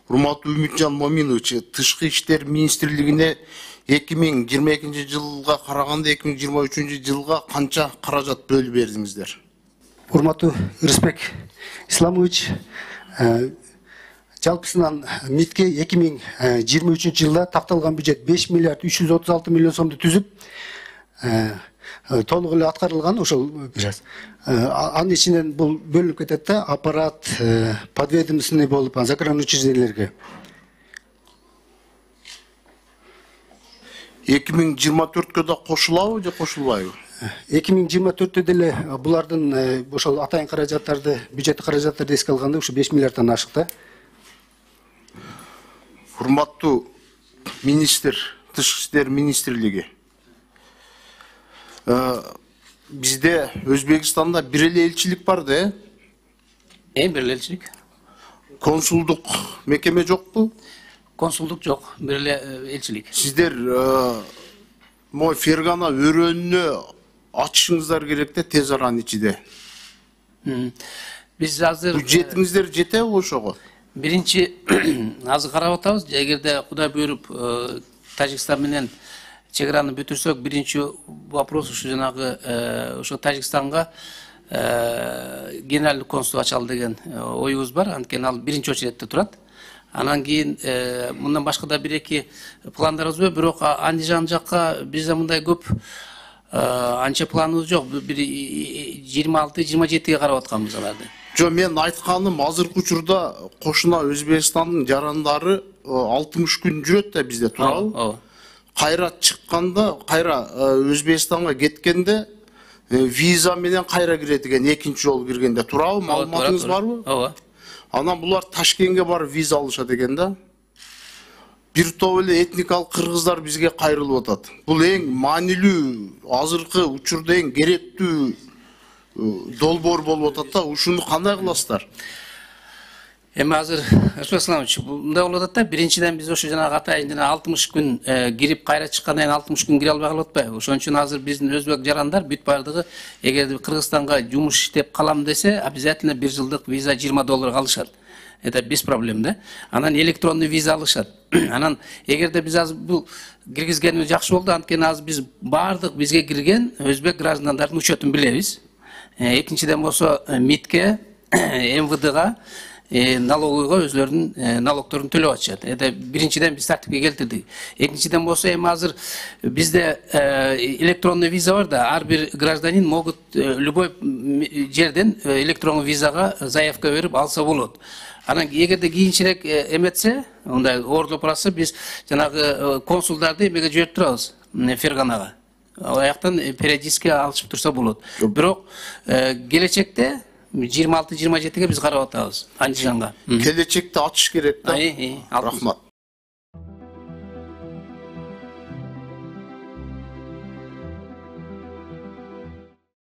Урматтуу Үмүтжан Моминович, Тышкы иштер министрлигине 2022 жылга караганда 2023 жылга канча каражат бөлүп бердиңиздер? Урматтуу Рыспек Исламович, жалпысынан МИДке 2023 жылда такталган бюджет 5 миллиард 336 миллион сомду түзүп, толук эле аткарылган ошол бираз. Анын ичинен бул бөлүнүп кетет да, аппарат, подведомственный болуп, закрытый учреждениялерге. 2024-кө да кошулабы же кошулбайбы? 2024-тө деле булардын ошол атайын каражаттарды, бюджеттик каражаттарды эске алганда ушу 5 миллиарддан ашык да. Урматтуу министр, Тышкы иштер министрлиги. Бизде Өзбекстанда бир эле элчилик бар да, бир эле элчилик. Консулдук мекеме жокпу? Консулдук жок, бир эле элчилик. Сиздер мой Фергана өрөөнүнө ачышыңыздар керек да, тез аранын ичинде. Биз азыр бюджетиңиздер жетеби ошого? Биринчи азыр карап атабыз. Эгерде Кудай буйруп Тажикстан менен чек-араны бүтүрсөк, биринчи вопрос ушу жанагы ошо Тажикстанга генералдык консул ачалы деген оюбуз бар. Анткени ал биринчи очередте турат. Анан кийин мындан башка да бир-эки пландарыбыз бар, бирок Андижан жакка бизде мындай көп анча планыбыз жок. Бир 26-27-ге карап атканбыз аларды. Жо, мен айтканым, азыркы учурда кошуна Өзбекстандын жарандары 60 күн жүрөт да бизде, туурабы? Кайра чыкканда, кайра Өзбекстанга кеткенде виза менен кайра кирет экен, экинчи жолу киргенде, туурабы? Маалыматыңыз барбы? Ооба. Анан булар Ташкентке барып виза алышат экен да. Бир топ эле этникалык кыргыздар бизге кайрылып атат. Бул эң маанилүү, азыркы учурда эң керектүү долбоор болуп атат да. Ушуну кандай кыласыздар? Азыр Рыспек Исламович, мындай болуп атат да, биринчиден биз ошо жанагы атайын жана 60 күн кирип кайра чыккандан кийин 60 күн кире албай калып атпайбы? Ошон үчүн азыр биздин өзбек жарандар бүт бардыгы эгерде Кыргызстанга жумуш иштеп калам десе, обязательно 1 жылдык виза $20 алышат. Это без проблем да. Анан электронный виза алышат. Анан эгерде биз азыр бул киргизгенибиз жакшы болду, анткени азыр биз бардык бизге кирген өзбек граждандардын учетун билебиз. Экинчиден болсо МИДке, МВДга, налоговойго өзлөрүнүн налогторун төлөп атышат. Это биринчиден биз тартипке келтирдик. Экинчиден болсо азыр бизде электронный виза бар да, ар бир гражданин могут любой жерден электронный визага заявка берип алса болот. Анан эгерде кийинчерээк эметсе, мындай оорлоп барса, биз жанагы консулдарды эмеге жиберип турабыз, Ферганага. Аяктан периодически алышып турса болот. Бирок келечекте 26-27-ге биз карап атабыз Андижанга. Келечекте ачыш керек да. Рахмат.